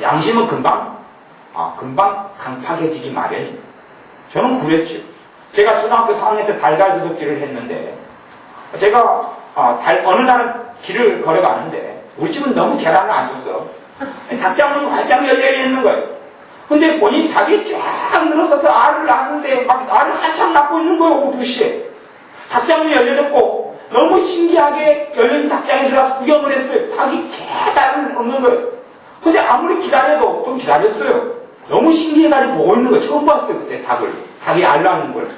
양심은 금방 강팍해지기 마련입니다. 저는 그랬죠. 제가 초등학교 4학년 때 달걀 도둑질을 했는데 제가 어느 날은 길을 걸어가는데 우리 집은 너무 계란을 안 줬어. 닭장문이 활짝 열려있는 거예요. 근데 보니 닭이 쫙 늘어서서 알을 낳는데 막 알을 한참 낳고 있는 거예요. 오후 2시에. 닭장문이 열려졌고 너무 신기하게 열려진 닭장에 들어가서 구경을 했어요. 닭이 계속 알을 넣는 거예요. 근데 아무리 기다려도 좀 기다렸어요. 너무 신기해가지고 보고 있는 거 처음 봤어요. 그때 닭이 알 낳는 걸.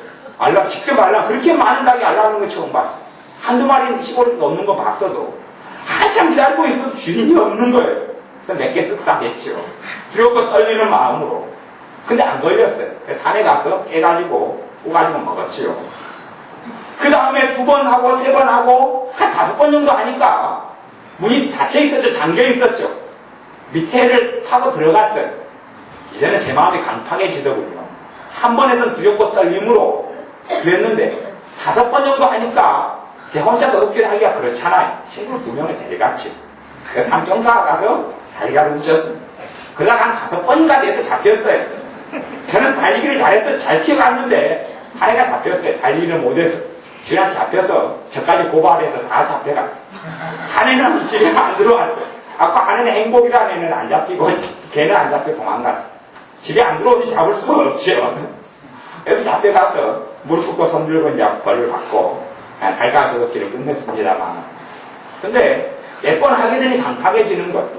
직접 알 낳는 그렇게 많은 닭이 알 낳는 거 처음 봤어요. 한두 마리 시골에서 넣는 거 봤어도 한참 기다리고 있어도 주인이 없는 거예요. 그래서 몇 개 쓱싹했죠. 두렵고 떨리는 마음으로. 근데 안 걸렸어요. 그래서 산에 가서 깨가지고 구가지고 먹었지요. 그 다음에 2번 하고 3번 하고 한 5번 정도 하니까 문이 닫혀 있었죠. 잠겨 있었죠. 밑에를 타고 들어갔어요. 이제는 제 마음이 강팍해지더군요. 한 번에선 두렵고 떨림으로 그랬는데 5번 정도 하니까 제 혼자 도둑질 하기가 그렇잖아요. 친구 2명을 데려갔죠. 그래서 삼경사 가서 달걀을 훔쳤습니다. 그러다가 한 5번인가 돼서 잡혔어요. 저는 달리기를 잘해서 잘 튀어갔는데 한 애가 잡혔어요. 달리기를 못해서. 주인한테 잡혀서 저까지 고발해서 다 잡혀갔어요. 한 애는 집에 안 들어왔어요. 아까 한 애는 행복이라는 애는 안 잡히고 걔는 안 잡혀 도망갔어요. 집에 안 들어오니 잡을 수가 없죠. 그래서 잡혀가서 무릎 꿇고 손 들고 이제 벌을 받고 달걀 도둑질을 끝냈습니다만. 근데 몇 번 하게 되니 강팍해지는 거죠.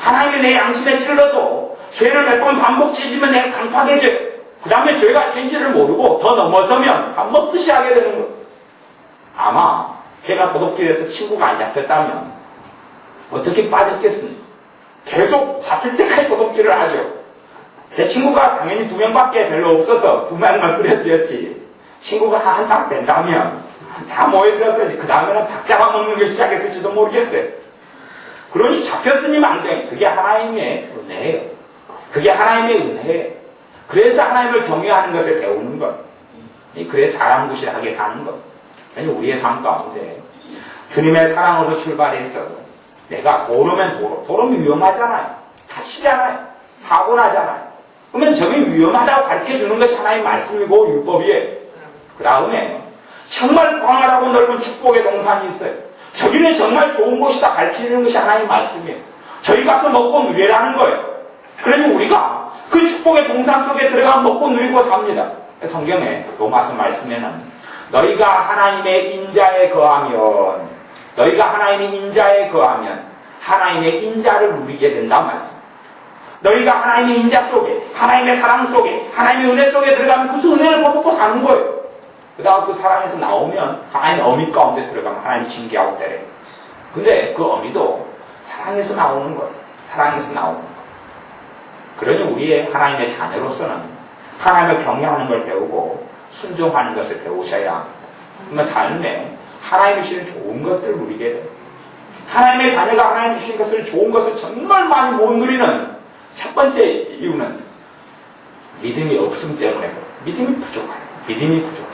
하나님이 내 양심에 찔러도 죄를 몇 번 반복치지면 내가 강팍해져요. 그 다음에 죄가 죄인지를 모르고 더 넘어서면 밥 먹듯이 하게 되는 거예요. 아마 걔가 도둑질해서 친구가 안 잡혔다면 어떻게 빠졌겠습니까? 계속 잡힐 때까지 도둑질을 하죠. 제 친구가 당연히 2명밖에 별로 없어서 2명만 끌어들였지. 친구가 한 5 된다면 다 모여들어서 그 다음에는 닭 잡아먹는 걸 시작했을지도 모르겠어요. 그러니 잡혔으니 안 돼. 그게 하나님의 은혜예요. 그게 하나님의 은혜예요. 그래서 하나님을 경외하는 것을 배우는 것. 그래서 사람 구실하게 사는 것. 아니 우리의 삶 가운데 주님의 사랑으로 출발해서 내가 도로면 도로면 위험하잖아요. 다치잖아요. 사고 나잖아요. 그러면 저게 위험하다고 가르쳐주는 것이 하나님의 말씀이고 율법이에요. 그 다음에 정말 광활하고 넓은 축복의 동산이 있어요. 저기는 정말 좋은 곳이다 가르쳐주는 것이 하나님의 말씀이에요. 저희 가서 먹고 누리라는 거예요. 그러니 우리가 그 축복의 동산 속에 들어가 먹고 누리고 삽니다. 성경에 로마서 말씀에는 너희가 하나님의 인자에 거하면 하나님의 인자를 누리게 된다 말씀. 너희가 하나님의 인자 속에, 하나님의 사랑 속에, 하나님의 은혜 속에 들어가면 그 은혜를 먹고 사는 거예요. 그 다음 그 사랑에서 나오면 하나님의 어미 가운데 들어가면 하나님이 징계하고 때려요. 근데 그 어미도 사랑에서 나오는 거예요. 사랑에서 나오는 거예요. 그러니 우리의 하나님의 자녀로서는 하나님을 경외하는 걸 배우고 순종하는 것을 배우셔야 합니다. 그러면 삶에 하나님이 주시는 좋은 것들을 누리게 돼요. 하나님의 자녀가 하나님 주신 것을 좋은 것을 정말 많이 못 누리는 첫 번째 이유는 믿음이 없음 때문에 믿음이 부족해요. 믿음이 부족해요.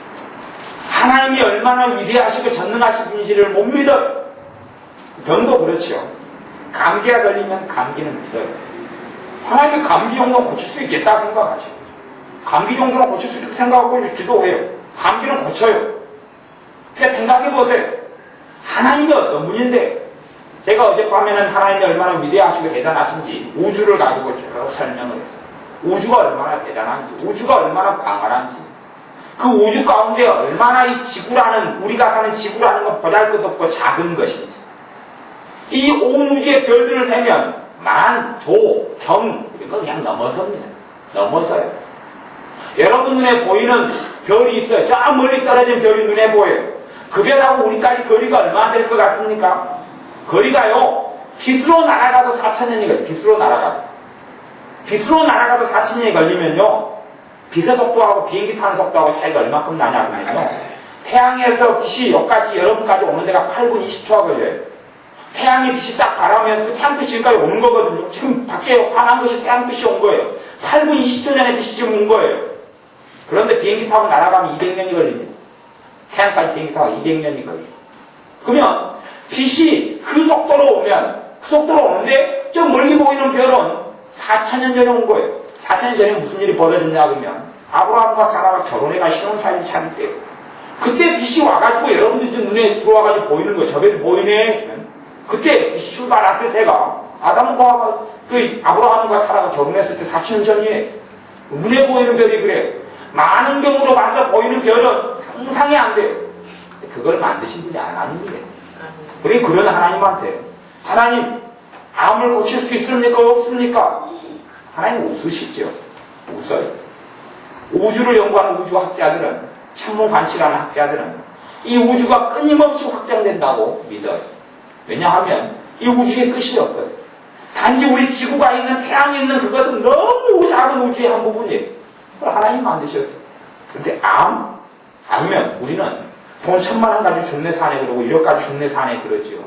하나님이 얼마나 위대하시고 전능하신 분인지를 못 믿어요. 병도 그렇죠. 감기가 걸리면 감기는 믿어요. 하나님이 감기 정도는 고칠 수 있겠다 생각하죠. 감기 정도는 고칠 수 있다고 생각하고 기도해요. 감기는 고쳐요. 그러니까 생각해보세요. 하나님이 어떤 분인데 제가 어젯밤에는 하나님이 얼마나 위대하시고 대단하신지 우주를 가지고 쭉 설명을 했어요. 우주가 얼마나 대단한지, 우주가 얼마나 광활한지, 그 우주 가운데 얼마나 이 지구라는, 우리가 사는 지구라는 건 보잘것없고 작은 것인지, 이 온 우주의 별들을 세면 만, 조, 경 이런 거 그냥 넘어섭니다. 넘어서요. 여러분 눈에 보이는 별이 있어요. 저 멀리 떨어진 별이 눈에 보여요. 그 별하고 우리까지 거리가 얼마나 될 것 같습니까? 거리가요, 빛으로 날아가도 4,000년이 걸려요. 빛으로 날아가도. 빛으로 날아가도 4,000년이 걸리면요, 빛의 속도하고 비행기 타는 속도하고 차이가 얼마큼 나냐면요, 태양에서 빛이 여기까지, 여러분까지 오는 데가 8분 20초가 걸려요. 태양의 빛이 딱 가라면 그 태양빛이 지금까지 오는 거거든요. 지금 밖에 환한 것이 태양빛이 온 거예요. 8분 20초 전에 빛이 지금 온 거예요. 그런데 비행기 타고 날아가면 200년이 걸립니다. 태양까지 비행기 타고 200년이 걸려요. 그러면 빛이 그 속도로 오면, 그 속도로 오는데 저 멀리 보이는 별은 4,000년 전에 온 거예요. 4,000년 전에 무슨 일이 벌어졌냐 그러면 아브라함과 사라가 결혼해가 신혼사를 차릴 때예요. 그때 빛이 와가지고 여러분들 눈에 들어와가지고 보이는 거예요. 저 별이 보이네. 그때 빛이 출발했을 때가 아담과 그 아브라함과 사라가 결혼했을 때 4,000년 전이에요. 눈에 보이는 별이 그래요. 많은 경우로 봐서 보이는 별은 상상이 안 돼요. 그걸 만드신 분이 하나님이에요. 우리 그런 하나님한테 하나님 암을 고칠 수 있습니까? 없습니까? 하나님 웃으시죠. 웃어요. 우주를 연구하는 우주학자들은, 천문 관측하는 학자들은 이 우주가 끊임없이 확장된다고 믿어요. 왜냐하면 이 우주의 끝이 없거든요. 단지 우리 지구가 있는 태양이 있는 그것은 너무 작은 우주의 한 부분이에요. 그걸 하나님 만드셨어요. 그런데 아니면 우리는 돈 1,000만 원 가지고 죽네 사네 그러고 1억 가지고 죽네 사네 그러지요.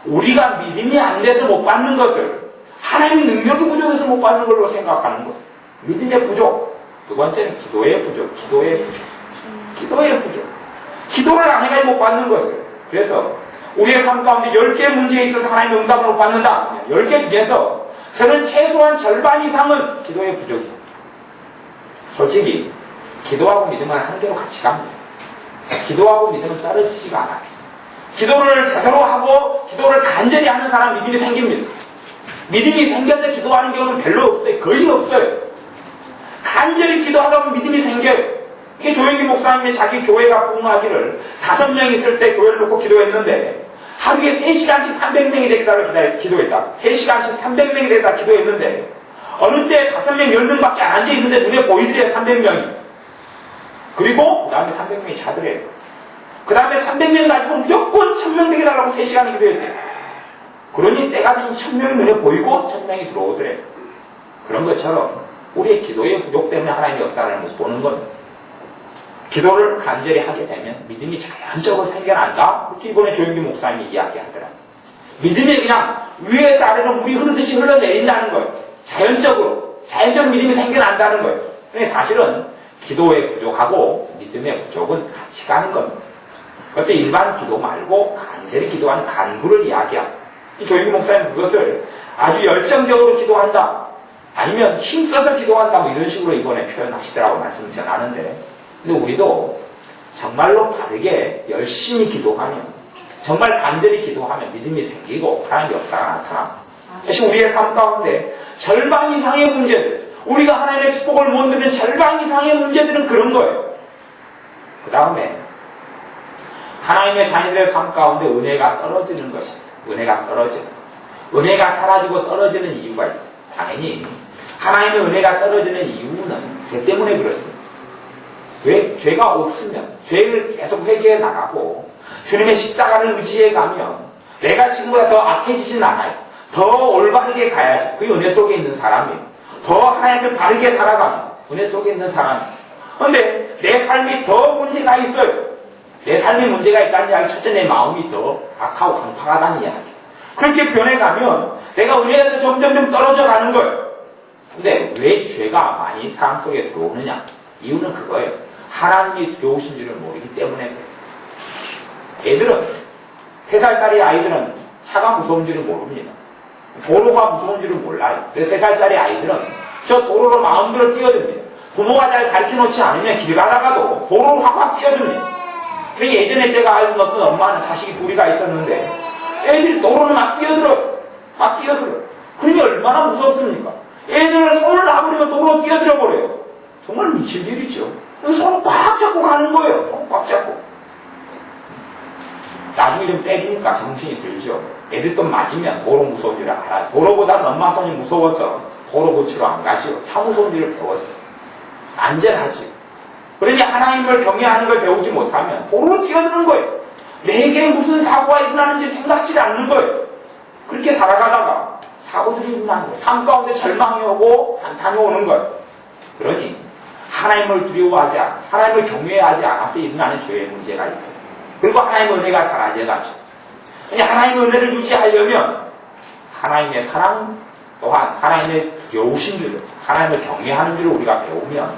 우리가 믿음이 안 돼서 못 받는 것을 하나님의 능력이 부족해서 못 받는 걸로 생각하는 거예요. 믿음의 부족. 두 번째는 기도의 부족. 기도를 안 해가지고 못 받는 것을. 그래서 우리의 삶 가운데 10개의 문제에 있어서 하나님의 응답을 못 받는다. 10개 중에서 저는 최소한 절반 이상은 기도의 부족이에요. 솔직히 기도하고 믿음은 한계로 같이 갑니다. 기도하고 믿음은 떨어지지가 않아요. 기도를 제대로 하고 기도를 간절히 하는 사람 믿음이 생깁니다. 믿음이 생겨서 기도하는 경우는 별로 없어요. 거의 없어요. 간절히 기도하다 보면 믿음이 생겨요. 이게 조영기 목사님이 자기 교회가 붕하기를 5명 있을 때 교회를 놓고 기도했는데 하루에 3시간씩 300명이 되겠다고 기도했다. 3시간씩 300명이 되겠다 기도했는데 어느 때 5명, 10명밖에 안 앉아있는데 눈에 보이더래요. 300명이. 그리고 그 다음에 300명이 차더래요. 그 다음에 300명이 가지고 무조건 1,000명 되게달라고 3시간을 기도했대요. 그러니 때가 되니 1,000명이 눈에 보이고 1,000명이 들어오더래요. 그런 것처럼 우리의 기도의 부족 때문에 하나님의 역사를 못 보는 겁니다. 기도를 간절히 하게 되면 믿음이 자연적으로 생겨난다. 그렇게 이번에 조영기 목사님이 이야기하더라고요. 믿음이 그냥 위에서 아래로 물이 흐르듯이 흘러내린다는 거예요. 자연적으로 믿음이 생겨난다는 거예요. 근데 사실은 기도의 부족하고 믿음의 부족은 같이 가는 겁니다. 그것도 일반 기도 말고 간절히 기도하는 간구를 이야기합니다. 조인구 목사님 그것을 아주 열정적으로 기도한다, 아니면 힘써서 기도한다, 뭐 이런 식으로 이번에 표현하시더라고 말씀을 전하는데, 근데 우리도 정말로 바르게 열심히 기도하면, 정말 간절히 기도하면 믿음이 생기고 하나님의 역사가 나타납니다. 사실 우리의 삶 가운데 절반 이상의 문제들, 우리가 하나님의 축복을 못 누리는 절반 이상의 문제들은 그런 거예요. 그 다음에 하나님의 자녀들의 삶 가운데 은혜가 떨어지는 것이 있어요. 은혜가 떨어지는 것. 은혜가 사라지고 떨어지는 이유가 있어요. 당연히 하나님의 은혜가 떨어지는 이유는 죄 때문에 그렇습니다. 왜? 죄가 없으면 죄를 계속 회개해 나가고 주님의 십자가를 의지해 가면 내가 지금보다 더 악해지진 않아요. 더 올바르게 가야지. 그 은혜 속에 있는 사람이에요. 더 하나님을 바르게 살아가면 은혜 속에 있는 사람이에요. 그런데 내 삶이 더 문제가 있어요. 내 삶에 문제가 있다는 이야기, 첫째 내 마음이 더 악하고 강팍하다는 이야기. 그렇게 변해가면 내가 은혜에서 점점 떨어져 가는 거예요. 근데 왜 죄가 많이 사람 속에 들어오느냐? 이유는 그거예요. 하나님이 두려우신 줄을 모르기 때문에 그래요. 애들은, 3살짜리 아이들은 차가 무서운 줄을 모릅니다. 도로가 무서운 줄을 몰라요. 그래서 3살짜리 아이들은 저 도로로 마음대로 뛰어듭니다. 부모가 잘 가르쳐 놓지 않으면 길 가다가도 도로로 확 뛰어듭니다. 예전에 제가 알던 어떤 엄마는 자식이 둘이가 있었는데 애들이 도로를 막 뛰어들어요. 막 뛰어들어요. 그러니 얼마나 무섭습니까? 애들을 손을 놔버리면 도로로 뛰어들어 버려요. 정말 미친 일이죠. 그래서 손을 꽉 잡고 가는 거예요. 손 꽉 잡고. 나중에 좀 때리니까 정신이 들죠. 애들 또 맞으면 도로 무서운 줄 알아요. 도로보다는 엄마 손이 무서워서 도로 고치러 안 가죠. 차 무서운 줄을 배웠어요. 안전하지. 그러니 하나님을 경외하는 걸 배우지 못하면 도로로 뛰어드는 거예요. 내게 무슨 사고가 일어나는지 생각지 않는 거예요. 그렇게 살아가다가 사고들이 일어나는 거예요. 삶 가운데 절망이 오고 한탄이 오는 거예요. 그러니 하나님을 두려워하지 않아서, 하나님을 경외하지 않아서 일어나는 죄의 문제가 있어요. 그리고 하나님의 은혜가 사라져가죠. 하나님의 은혜를 유지하려면 하나님의 사랑 또한 하나님의 두려우신 줄, 하나님을 경외하는 줄을 우리가 배우면,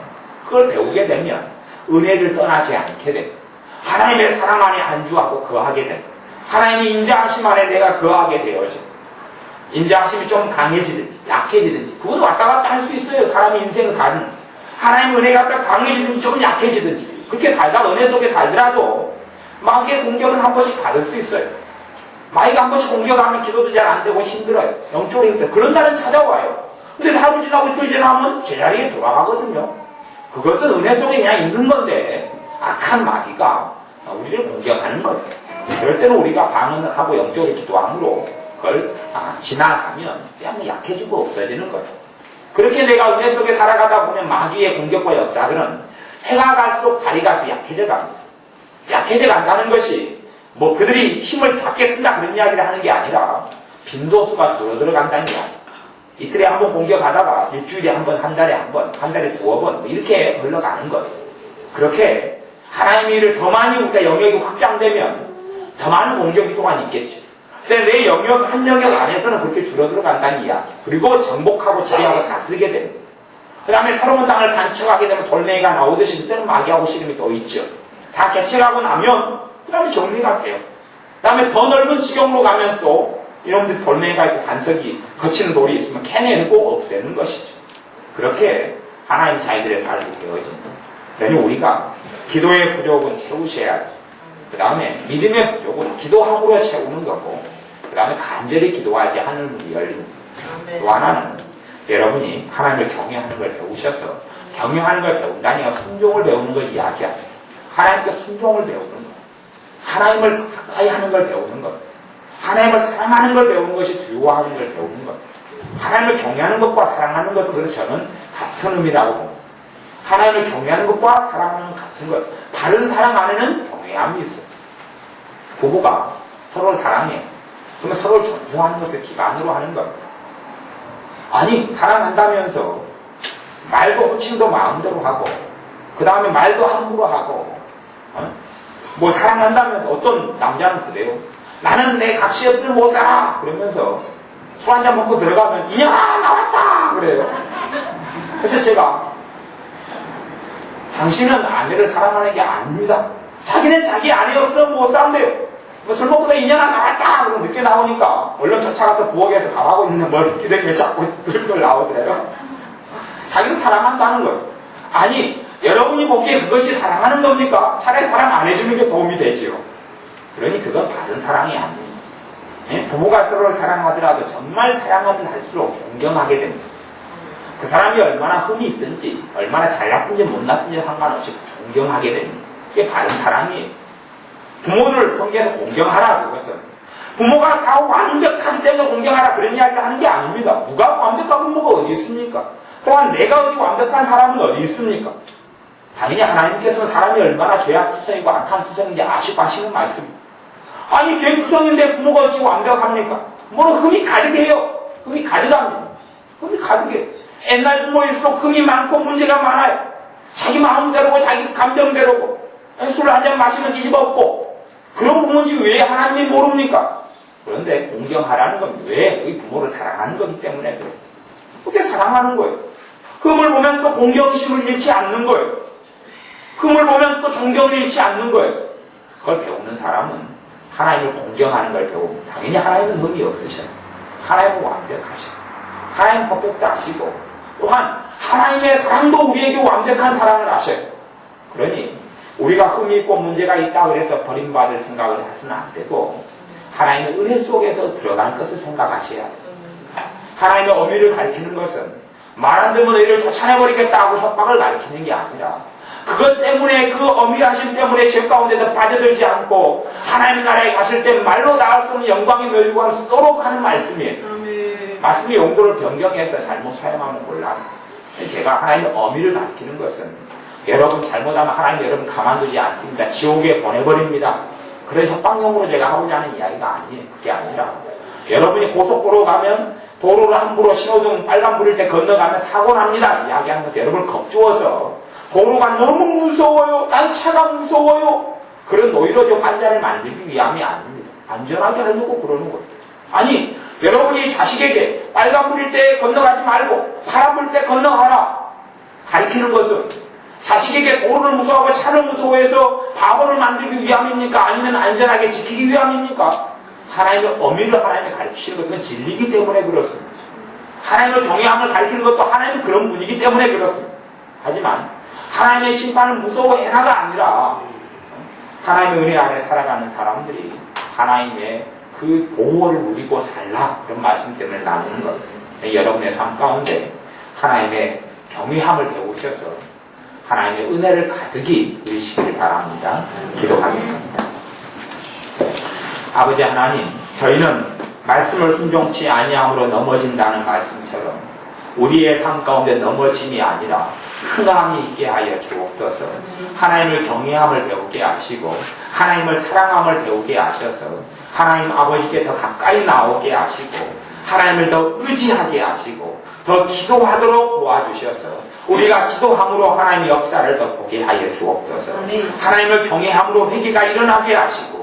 그걸 배우게 되면 은혜를 떠나지 않게 됩니다. 하나님의 사랑 안에 안주하고 거하게 됩니다. 하나님의 인자하심 안에 내가 거하게 되어져. 인자하심이 좀 강해지든지 약해지든지 그건 왔다 갔다 할 수 있어요. 사람의 인생 사는. 하나님의 은혜가 딱 강해지든지 좀 약해지든지 그렇게 살다 은혜 속에 살더라도 마귀의 공격은 한 번씩 받을 수 있어요. 마귀가 한 번씩 공격하면 기도도 잘 안 되고 힘들어요. 영적으로 힘들어요. 그런 날은 찾아와요. 근데 하루 지나고 이틀 지나면 제자리에 돌아가거든요. 그것은 은혜 속에 그냥 있는 건데 악한 마귀가 우리를 공격하는 거예요. 그럴 때는 우리가 반응을 하고 영적으로 기도함으로 그걸 지나가면 그냥 약해지고 없어지는 거예요. 그렇게 내가 은혜 속에 살아가다 보면 마귀의 공격과 역사들은 해가 갈수록 달이 갈수록 약해져 갑니다. 약해져 간다는 것이 뭐 그들이 힘을 작게 쓴다 그런 이야기를 하는 게 아니라 빈도수가 줄어들어 간다는 이야기. 이틀에 한 번 공격하다가 일주일에 한 번, 한 달에 한 번, 한 달에 2번 뭐 이렇게 흘러가는 거예요. 그렇게 하나님의 일을 더 많이 우리가 영역이 확장되면 더 많은 공격이 또한 있겠죠. 근데 내 영역, 한 영역 안에서는 그렇게 줄어들어 간다는 이야기. 그리고 정복하고 지배하고 다스리게 됩니다. 그 다음에 새로운 땅을 간척하게 되면 돌멩이가 나오듯이 그때는 마귀하고 씨름이 또 있죠. 다 개척하고 나면 그 다음에 정리가 돼요. 그 다음에 더 넓은 지경으로 가면 또 이놈들 돌멩이가 있고 간석이 거치는 돌이 있으면 캐내고 없애는 것이죠. 그렇게 하나님 자녀들의 삶이 되어집니다. 그러니 우리가 기도의 부족은 채우셔야 돼요. 그 다음에 믿음의 부족은 기도함으로 채우는 거고, 그 다음에 간절히 기도할 때 하늘문이 열립니다. 또 하나는 여러분이 하나님을 경외하는 걸 배우셔서, 경외하는 걸 배운다니까 순종을 배우는 걸 이야기하세요. 하나님께 순종을 배우는 것, 하나님을 가까이 하는 걸 배우는 것, 하나님을 사랑하는 걸 배우는 것이 두려워하는 걸 배우는 것. 하나님을 경외하는 것과 사랑하는 것은 그래서 저는 같은 의미라고 봅니다. 하나님을 경외하는 것과 사랑하는 것 같은 것. 다른 사랑 안에는 경외함이 있어요. 부부가 서로를 사랑해. 그러면 서로를 존중하는 것을 기반으로 하는 겁니다. 아니, 사랑한다면서 말도 호칭도 마음대로 하고, 그 다음에 말도 함부로 하고, 뭐 사랑한다면서 어떤 남자는 그래요. 나는 내 각시 없으면 못 살아! 그러면서 술 한잔 먹고 들어가면 인형아 나왔다! 그래요. 그래서 제가 당신은 아내를 사랑하는 게 아닙니다. 자기는 자기 아내 없으면 못 산대요. 뭐 술 먹고도 2년 안 나왔다! 그러고 늦게 나오니까 얼른 쫓아가서 부엌에서 밥하고 있는 머리끼리를 잡고 끌끌 나오더래요. 자기는 사랑한다는 거예요. 아니, 여러분이 보기에 그것이 사랑하는 겁니까? 차라리 사랑 안 해주는 게 도움이 되지요. 그러니 그건 받은 사랑이 아니에요. 예? 부부가 서로를 사랑하더라도 정말 사랑하면 할수록 존경하게 됩니다. 그 사람이 얼마나 흠이 있든지 얼마나 잘났든지 못났든지 상관없이 존경하게 됩니다. 그게 바른 사랑이에요. 부모를 성경에서 공경하라 그것은 부모가 다 완벽하기 때문에 공경하라 그런 이야기를 하는 게 아닙니다. 누가 완벽한 부모가 어디 있습니까? 또한 내가 어디 완벽한 사람은 어디 있습니까? 당연히 하나님께서는 사람이 얼마나 죄악투성이고 악한 투성인지 아시고 하시는 말씀. 아니 죄투성인데 부모가 어찌 완벽합니까? 부모는 흠이 가득해요. 흠이 가득합니다. 흠이 가득해요. 옛날 부모일수록 흠이 많고 문제가 많아요. 자기 마음대로고 자기 감정대로고 술 한잔 마시면 뒤집어엎고 그런 부모인지 왜 하나님이 모릅니까? 그런데 공경하라는 건 왜? 이 부모를 사랑하는 거기 때문에 그래요. 그렇게 사랑하는 거예요. 흠을 보면 또 공경심을 잃지 않는 거예요. 흠을 보면 또 존경을 잃지 않는 거예요. 그걸 배우는 사람은 하나님을 공경하는 걸 배웁니다. 당연히 하나님은 흠이 없으셔요. 하나님은 완벽하시고 하나님은 퍼펙트하시고 또한 하나님의 사랑도 우리에게 완벽한 사랑을 하셔요. 그러니 우리가 흠이 있고 문제가 있다 그래서 버림받을 생각을 해서는 안 되고 하나님의 은혜 속에서 들어갈 것을 생각하셔야 돼요. 하나님의 어미를 가리키는 것은 말 안 되면 너희를 쫓아내버리겠다 하고 협박을 가리키는 게 아니라 그것 때문에 그 어미하심 때문에 죄 가운데도 빠져들지 않고 하나님의 나라에 가실 때 말로 나갈 수 없는 영광의 멸류관을 쓰도록 하는 말씀이에요. 말씀의 용도를 변경해서 잘못 사용하면 곤란해요. 제가 하나님의 어미를 가리키는 것은 여러분 잘못하면 하나님 여러분 가만두지 않습니다. 지옥에 보내버립니다. 그런 협박용으로 제가 하고자 하는 이야기가 아니에요. 그게 아니라 여러분이 고속도로 가면 도로를 함부로 신호등 빨간불일 때 건너가면 사고 납니다. 이야기하는 것은 여러분을 겁주어서 도로가 너무 무서워요. 난 차가 무서워요. 그런 노이로제 환자를 만들기 위함이 아닙니다. 안전하게 하려고 그러는 거예요. 아니 여러분이 자식에게 빨간불일 때 건너가지 말고 파란불일 때 건너가라 가르치는 것은 자식에게 도로를 무서워하고 차를 무서워해서 바보를 만들기 위함입니까? 아니면 안전하게 지키기 위함입니까? 하나님의 어미를 하나님이 가르치시는 것은 진리이기 때문에 그렇습니다. 하나님의 경외함을 가르치는 것도 하나님은 그런 분이기 때문에 그렇습니다. 하지만 하나님의 심판을 무서워해라가 아니라 하나님의 은혜 아래 살아가는 사람들이 하나님의 그 보호를 누리고 살라 그런 말씀 때문에 나누는 것. 여러분의 삶 가운데 하나님의 경외함을 배우셔서 하나님의 은혜를 가득히 누리시길 바랍니다. 기도하겠습니다. 아버지 하나님, 저희는 말씀을 순종치 아니함으로 넘어진다는 말씀처럼 우리의 삶 가운데 넘어짐이 아니라 흥함이 있게 하여 주옵소서. 하나님을 경외함을 배우게 하시고 하나님을 사랑함을 배우게 하셔서 하나님 아버지께 더 가까이 나오게 하시고 하나님을 더 의지하게 하시고 더 기도하도록 도와주셔서 우리가 기도함으로 하나님의 역사를 더 보게 하여 주옵소서. 하나님을 경외함으로 회개가 일어나게 하시고